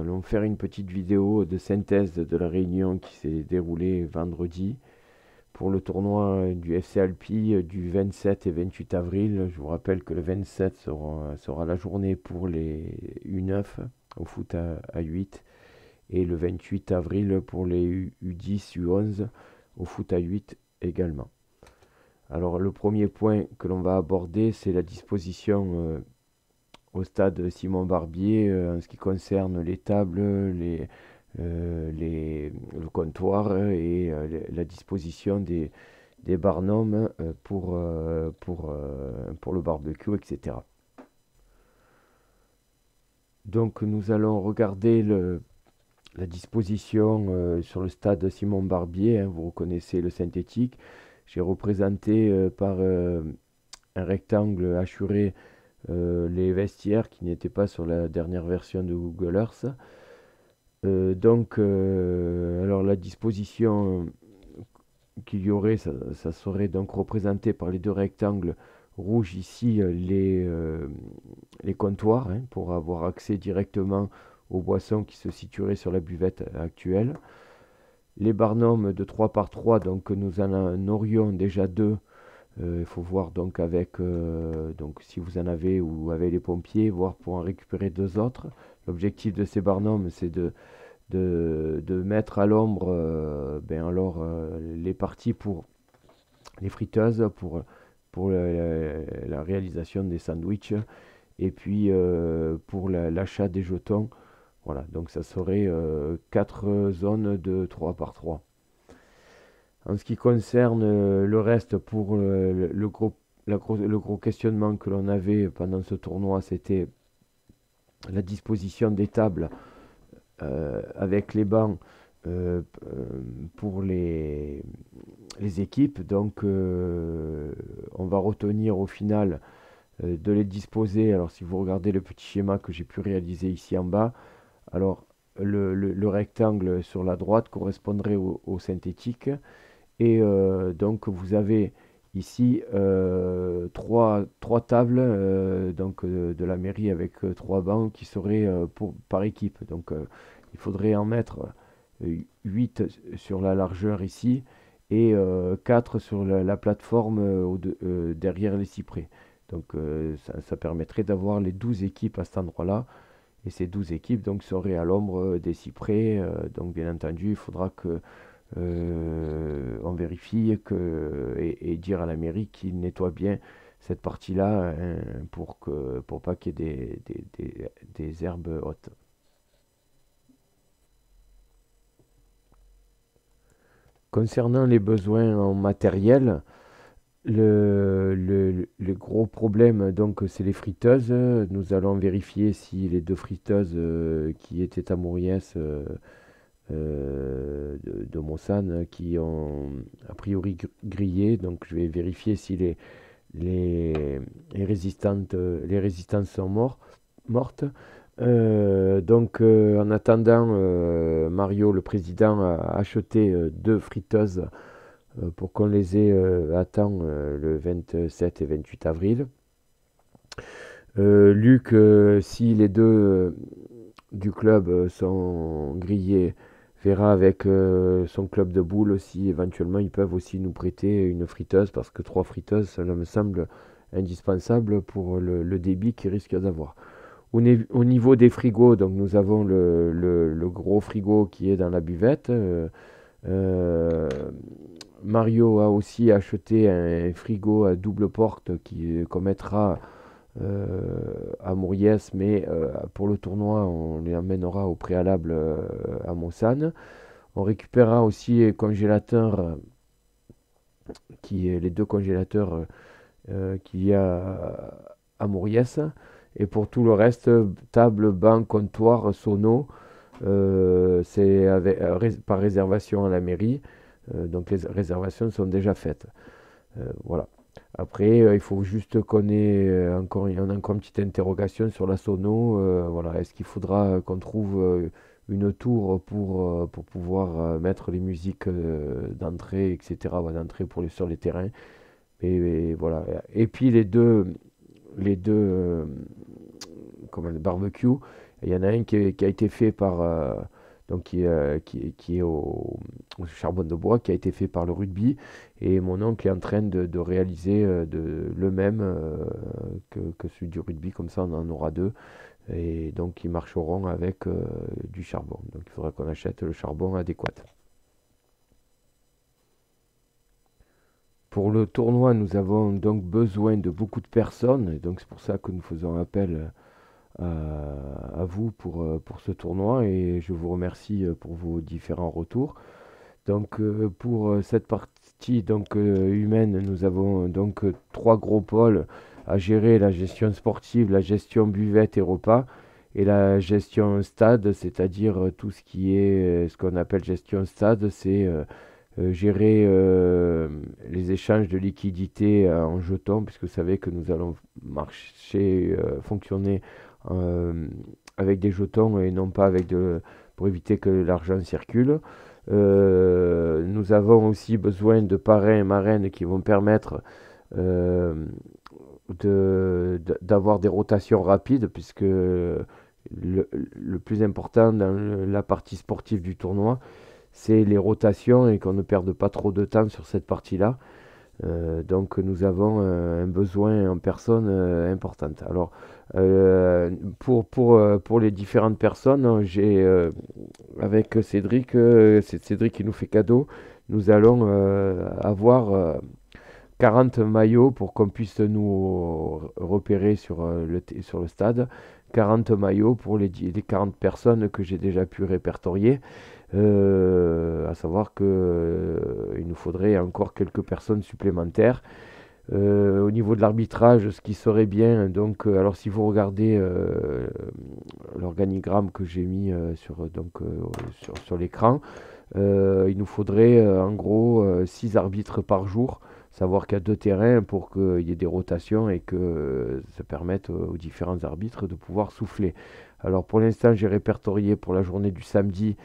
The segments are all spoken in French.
allons faire une petite vidéo de synthèse de la réunion qui s'est déroulée vendredi pour le tournoi du FC Alpi du 27 et 28 avril. Je vous rappelle que le 27 sera la journée pour les U9 au foot à 8 et le 28 avril pour les U10, U11 au foot à 8 également. Alors le premier point que l'on va aborder, c'est la disposition au stade Simon Barbier en ce qui concerne les tables, le comptoir et la disposition des barnums pour le barbecue, etc. Donc nous allons regarder la disposition sur le stade Simon Barbier, hein, vous reconnaissez le synthétique. J'ai représenté par un rectangle hachuré les vestiaires qui n'étaient pas sur la dernière version de Google Earth. Alors la disposition qu'il y aurait, ça serait donc représenté par les deux rectangles rouges ici, les comptoirs, hein, pour avoir accès directement aux boissons qui se situeraient sur la buvette actuelle. Les barnums de 3 par 3, donc nous en aurions déjà deux. Il faut voir donc donc si vous en avez ou avec les pompiers, voir pour en récupérer deux autres. L'objectif de ces barnums, c'est de mettre à l'ombre les parties pour les friteuses, pour la réalisation des sandwichs et puis pour l'achat des jetons. Voilà, donc ça serait 4 zones de 3 par 3. En ce qui concerne le reste, pour le gros questionnement que l'on avait pendant ce tournoi, c'était la disposition des tables avec les bancs pour les équipes. Donc on va retenir au final de les disposer. Alors si vous regardez le petit schéma que j'ai pu réaliser ici en bas, alors le rectangle sur la droite correspondrait au synthétique. Et donc vous avez ici trois tables de la mairie avec 3 bancs qui seraient par équipe. Donc il faudrait en mettre 8 sur la largeur ici et 4 sur la plateforme derrière les cyprès. Donc ça permettrait d'avoir les 12 équipes à cet endroit-là. Et ces 12 équipes donc, seraient à l'ombre des cyprès. Donc bien entendu, il faudra que on vérifie et dire à la mairie qu'il nettoie bien cette partie-là hein, pour pas qu'il y ait des herbes hautes. Concernant les besoins en matériel, le gros problème, donc, c'est les friteuses. Nous allons vérifier si les deux friteuses qui étaient à Mauriès de Monsanne qui ont a priori grillé. Donc je vais vérifier si les résistantes sont mortes. En attendant, Mario, le président, a acheté 2 friteuses pour qu'on les ait à temps le 27 et 28 avril. Luc, si les deux du club sont grillés, verra avec son club de boules si éventuellement ils peuvent aussi nous prêter une friteuse parce que 3 friteuses, cela me semble indispensable pour le débit qu'ils risquent d'avoir. Au niveau des frigos, donc nous avons le gros frigo qui est dans la buvette. Mario a aussi acheté un frigo à double porte qu'on mettra à Mauriès, mais pour le tournoi, on les emmènera au préalable à Monsanne. On récupérera aussi les 2 congélateurs qu'il y a à Mauriès. Et pour tout le reste, table, banc, comptoir, sono, c'est par réservation à la mairie. Donc les réservations sont déjà faites. Voilà. Après, il faut juste qu'on ait encore une petite interrogation sur la sono. Voilà. Est-ce qu'il faudra qu'on trouve une tour pour pouvoir mettre les musiques d'entrée, etc. d'entrée sur les terrains. Et voilà. Et puis les deux barbecues, Il y en a un qui a été fait par, donc qui est au charbon de bois, qui a été fait par le rugby. Et mon oncle est en train de réaliser le même que celui du rugby. Comme ça, on en aura deux. Et donc, ils marcheront avec du charbon. Donc, il faudra qu'on achète le charbon adéquat. Pour le tournoi, nous avons donc besoin de beaucoup de personnes. Et donc, c'est pour ça que nous faisons appel à vous pour ce tournoi. Et je vous remercie pour vos différents retours. Donc, pour cette partie donc, humaine, nous avons donc trois gros pôles à gérer: la gestion sportive, la gestion buvette et repas, et la gestion stade, c'est-à-dire tout ce qui est ce qu'on appelle gestion stade, c'est gérer les échanges de liquidités en jetons, puisque vous savez que nous allons marcher, fonctionner euh, avec des jetons et non pas pour éviter que l'argent circule. Nous avons aussi besoin de parrains et marraines qui vont permettre euh, d'avoir des rotations rapides, puisque le plus important dans la partie sportive du tournoi, c'est les rotations et qu'on ne perde pas trop de temps sur cette partie-là. Donc nous avons un besoin en personnes importante. Alors pour les différentes personnes, j'ai avec Cédric, c'est Cédric qui nous fait cadeau. Nous allons avoir 40 maillots pour qu'on puisse nous repérer sur le stade. 40 maillots pour les 40 personnes que j'ai déjà pu répertorier. À savoir qu'il nous faudrait encore quelques personnes supplémentaires. Au niveau de l'arbitrage, ce qui serait bien, donc, alors si vous regardez l'organigramme que j'ai mis sur l'écran, il nous faudrait en gros 6 arbitres par jour, savoir qu'il y a 2 terrains pour qu'il y ait des rotations et que ça permette aux différents arbitres de pouvoir souffler. Alors pour l'instant, j'ai répertorié pour la journée du samedi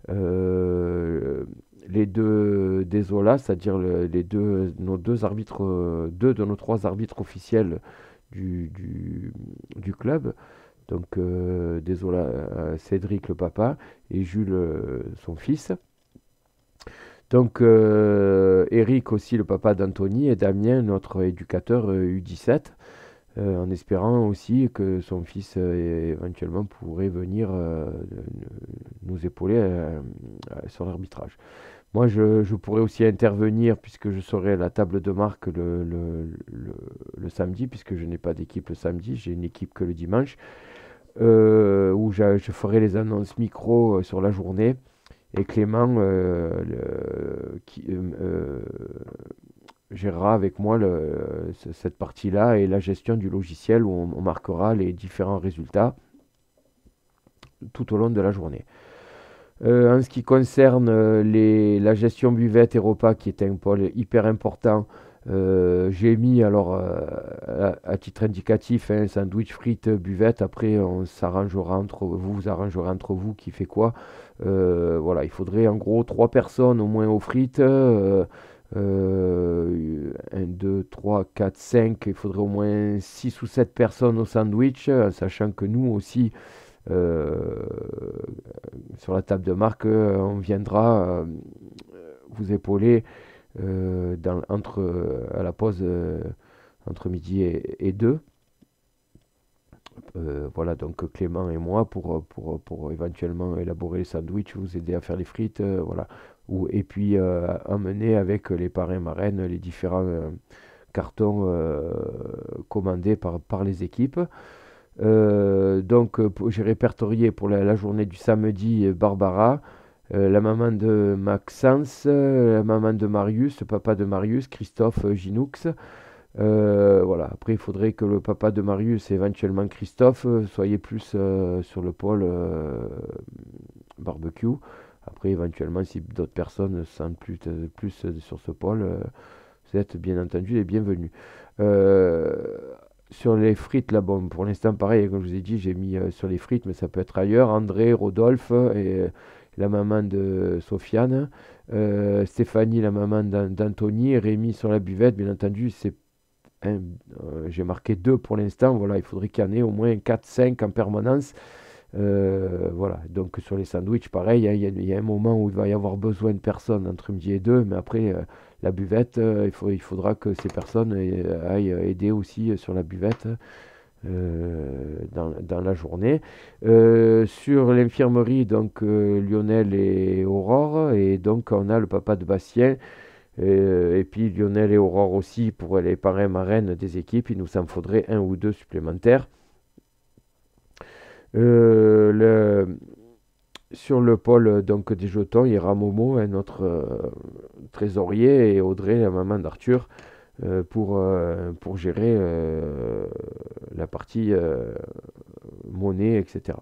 euh, les deux désolas, c'est-à-dire nos deux arbitres, deux de nos trois arbitres officiels du club. Donc Désola, Cédric le papa et Jules son fils. Donc Eric aussi le papa d'Anthony et Damien notre éducateur U17. En espérant aussi que son fils éventuellement pourrait venir nous épauler sur l'arbitrage. Moi, je pourrais aussi intervenir puisque je serai à la table de marque le samedi, puisque je n'ai pas d'équipe le samedi, j'ai une équipe que le dimanche, où je ferai les annonces micro sur la journée. Et Clément gérera avec moi cette partie-là et la gestion du logiciel où on marquera les différents résultats tout au long de la journée. En ce qui concerne la gestion buvette et repas, qui est un pôle hyper important, j'ai mis alors à titre indicatif un sandwich frites buvette. Après, on s'arrangera vous arrangerez entre vous qui fait quoi. Voilà, il faudrait en gros 3 personnes au moins aux frites. 1, 2, 3, 4, 5. Il faudrait au moins 6 ou 7 personnes au sandwich, sachant que nous aussi, euh, sur la table de marque, on viendra vous épauler à la pause entre midi et 2. Voilà, donc Clément et moi pour éventuellement élaborer les sandwichs, vous aider à faire les frites, voilà. Et puis emmener avec les parrains marraines les différents cartons commandés par les équipes. Donc j'ai répertorié pour la journée du samedi Barbara, la maman de Maxence, la maman de Marius, le papa de Marius, Christophe Ginoux. Voilà. Après, il faudrait que le papa de Marius et éventuellement Christophe soyez plus sur le pôle barbecue. Après, éventuellement, si d'autres personnes se sentent plus sur ce pôle, vous êtes bien entendu les bienvenus. Euh, Sur les frites, là, bon, pour l'instant, pareil, comme je vous ai dit, j'ai mis sur les frites, mais ça peut être ailleurs. André, Rodolphe et la maman de Sofiane. Stéphanie, la maman d'Anthony. Et Rémi sur la buvette, bien entendu, j'ai marqué 2 pour l'instant. Voilà, il faudrait qu'il y en ait au moins 4, 5 en permanence. Voilà, donc sur les sandwichs, pareil, hein, il y a un moment où il va y avoir besoin de personnes entre midi et deux, mais après, la buvette, il faudra que ces personnes aillent aider aussi sur la buvette dans la journée. Sur l'infirmerie, donc Lionel et Aurore, et donc on a le papa de Bastien, et puis Lionel et Aurore aussi pour les parrains marraines des équipes, il nous en faudrait un ou deux supplémentaires. Le, sur le pôle donc des jetons, il y aura Momo, notre trésorier, et Audrey, la maman d'Arthur, pour gérer la partie monnaie, etc.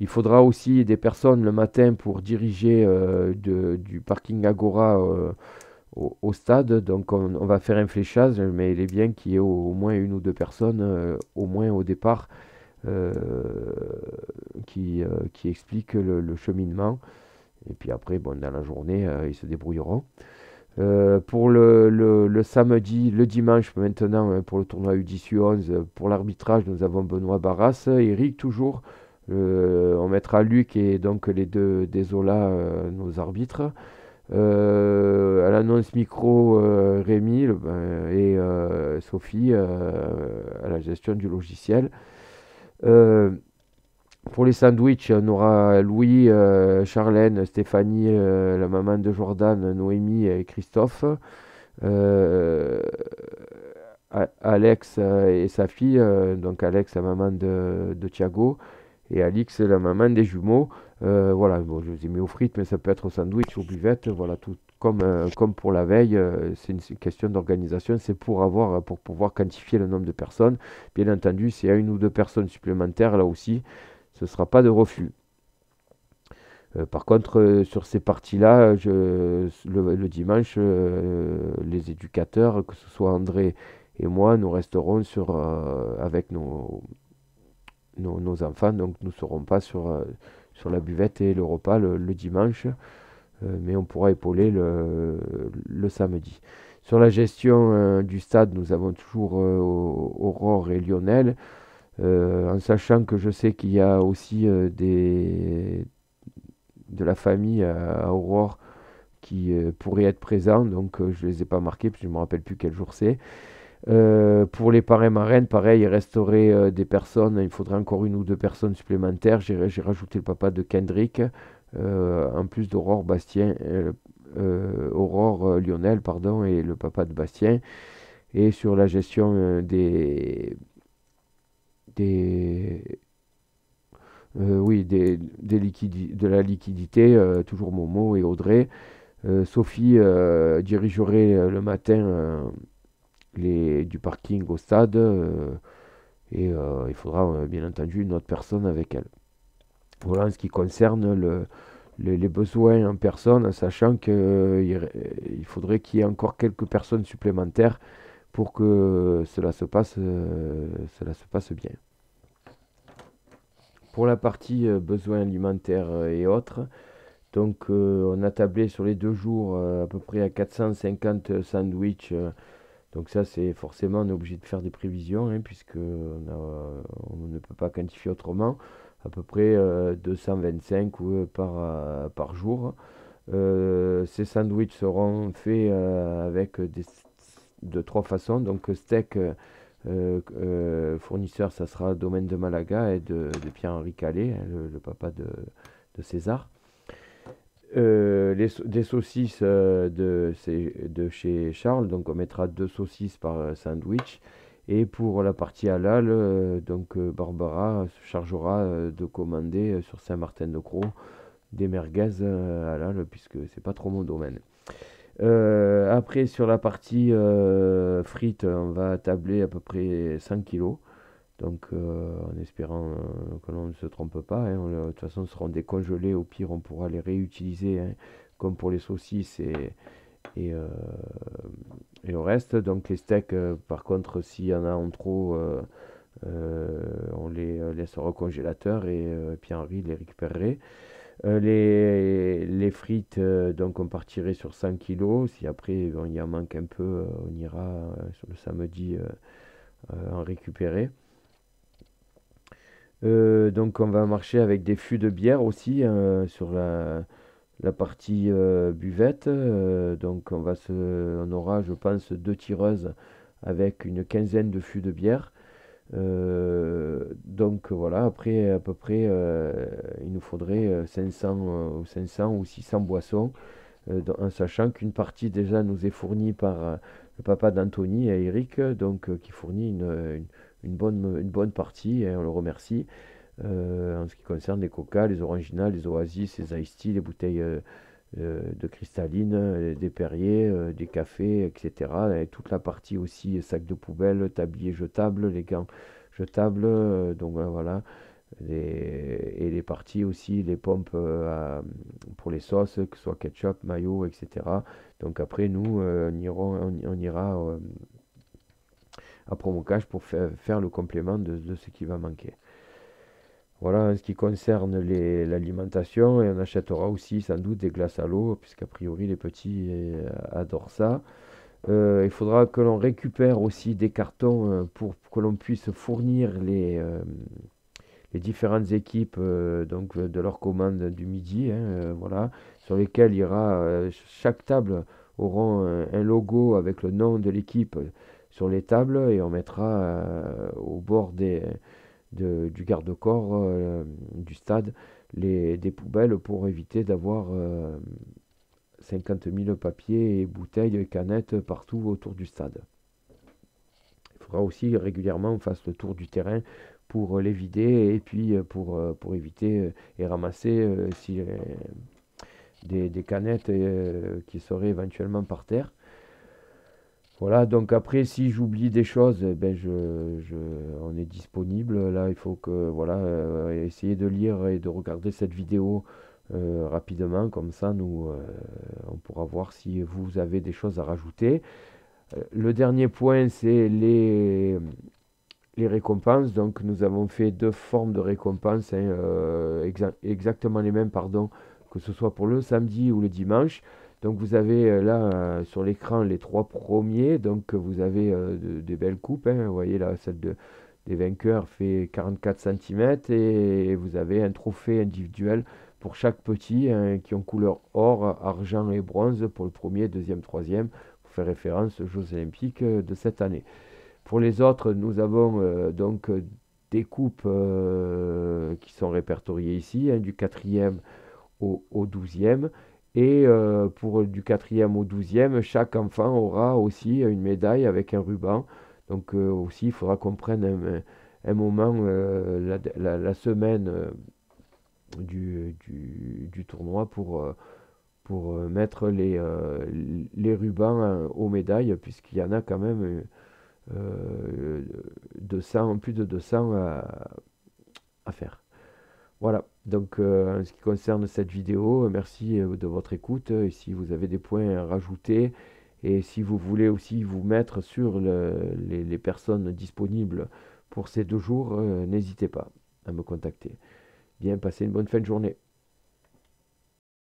Il faudra aussi des personnes le matin pour diriger du parking Agora au stade. Donc on va faire un fléchage, mais il est bien qu'il y ait au moins une ou deux personnes, au moins au départ, euh, qui expliquent le cheminement. Et puis après, bon, dans la journée, ils se débrouilleront. Pour le samedi, le dimanche maintenant, pour le tournoi U10-U11, pour l'arbitrage, nous avons Benoît Barras, Eric toujours. On mettra Luc et donc les deux Desola, nos arbitres. À l'annonce micro, Rémi et Sophie à la gestion du logiciel. Euh, pour les sandwichs, on aura Louis, Charlène, Stéphanie, la maman de Jordan, Noémie et Christophe. Euh, Alex et sa fille, donc Alex, la maman de Thiago, et Alix, la maman des jumeaux. Voilà, bon, je les ai mis aux frites, mais ça peut être au sandwich, aux buvettes, voilà, tout comme pour la veille. C'est une question d'organisation, c'est pour pouvoir quantifier le nombre de personnes. Bien entendu, s'il y a une ou deux personnes supplémentaires, là aussi, ce ne sera pas de refus. Par contre, sur ces parties-là, le dimanche, les éducateurs, que ce soit André et moi, nous resterons avec nos enfants, donc nous ne serons pas sur la buvette et le repas le dimanche, mais on pourra épauler le samedi. Sur la gestion du stade, nous avons toujours Aurore et Lionel, en sachant que je sais qu'il y a aussi de la famille à Aurore qui pourraient être présents, donc je ne les ai pas marqués, parce que je ne me rappelle plus quel jour c'est. Pour les parrains marraines, pareil, il resterait des personnes, il faudrait encore une ou deux personnes supplémentaires. J'ai rajouté le papa de Kendrick, en plus d'Aurore Bastien, Aurore Lionel, pardon, et le papa de Bastien. Et sur la gestion des, oui, de la liquidité, toujours Momo et Audrey. Sophie dirigerait le matin du parking au stade et il faudra bien entendu une autre personne avec elle. Voilà en ce qui concerne les besoins en personne, en sachant qu'il faudrait qu'il y ait encore quelques personnes supplémentaires pour que cela se passe bien. Pour la partie besoins alimentaires et autres, donc on a tablé sur les 2 jours à peu près à 450 sandwichs. Donc ça, c'est forcément, on est obligé de faire des prévisions, hein, puisque on ne peut pas quantifier autrement. À peu près 225 par jour. Ces sandwichs seront faits avec de trois façons. Donc steak, fournisseur, ça sera Domaine de Malaga et de Pierre-Henri Calais, hein, le papa de César. Des saucisses de chez Charles, donc on mettra 2 saucisses par sandwich. Et pour la partie halal, Barbara se chargera de commander sur Saint-Martin-de-Croix des merguez halal, puisque c'est pas trop mon domaine. Après, sur la partie frites, on va tabler à peu près 100 kilos. Donc, en espérant que l'on ne se trompe pas, hein, de toute façon, seront décongelés. Au pire, on pourra les réutiliser, hein, comme pour les saucisses et, euh, et le reste. Donc, les steaks, par contre, s'il y en a en trop, on les laisse au congélateur et Pierre-Henri les récupérerait. Les frites, donc, on partirait sur 100 kilos. Si après, bon, il y en manque un peu, on ira sur le samedi en récupérer. Donc on va marcher avec des fûts de bière aussi sur la partie buvette. Donc on aura, je pense, deux tireuses avec une quinzaine de fûts de bière. Donc voilà, après à peu près, il nous faudrait 500 ou 600 boissons, en sachant qu'une partie déjà nous est fournie par le papa d'Anthony et Eric, donc qui fournit une bonne partie, et on le remercie. En ce qui concerne les coca, les originales, les oasis, les iced tea, les bouteilles de cristalline, des Perrier, des cafés, etc. Et toute la partie aussi sac de poubelle, tablier jetable, les gants jetables, donc voilà. Et les parties aussi, les pompes pour les sauces, que ce soit ketchup, mayo, etc. Donc après, nous, on ira à Promocash pour faire le complément de ce qui va manquer. Voilà en ce qui concerne l'alimentation, et on achètera aussi sans doute des glaces à l'eau, puisqu'a priori les petits adorent ça. Il faudra que l'on récupère aussi des cartons pour que l'on puisse fournir les différentes équipes donc, de leur commande du midi, hein, voilà, sur lesquels chaque table aura un logo avec le nom de l'équipe sur les tables, et on mettra au bord du garde-corps du stade des poubelles pour éviter d'avoir 50 000 papiers et bouteilles et canettes partout autour du stade. Il faudra aussi régulièrement on fasse le tour du terrain pour les vider, et puis pour éviter et ramasser si, des canettes qui seraient éventuellement par terre. Voilà, donc après, si j'oublie des choses, ben on est disponible. Là, il faut que, voilà, essayer de lire et de regarder cette vidéo rapidement. Comme ça, on pourra voir si vous avez des choses à rajouter. Le dernier point, c'est les récompenses. Donc, nous avons fait deux formes de récompenses, hein, exactement les mêmes, pardon, que ce soit pour le samedi ou le dimanche. Donc, vous avez là sur l'écran les trois premiers. Donc, vous avez des belles coupes, hein. Vous voyez là, des vainqueurs fait 44 cm, et vous avez un trophée individuel pour chaque petit, hein, qui ont couleur or, argent et bronze pour le premier, deuxième, troisième, pour faire référence aux Jeux Olympiques de cette année. Pour les autres, nous avons donc des coupes qui sont répertoriées ici, hein, du quatrième au 12e. Et pour du quatrième au 12e, chaque enfant aura aussi une médaille avec un ruban. Donc aussi, il faudra qu'on prenne un moment la semaine du tournoi pour mettre les rubans aux médailles, puisqu'il y en a quand même 200, plus de 200 à faire. Voilà, donc en ce qui concerne cette vidéo, merci de votre écoute. Et si vous avez des points à rajouter, et si vous voulez aussi vous mettre sur les personnes disponibles pour ces 2 jours, n'hésitez pas à me contacter. Bien, passez une bonne fin de journée.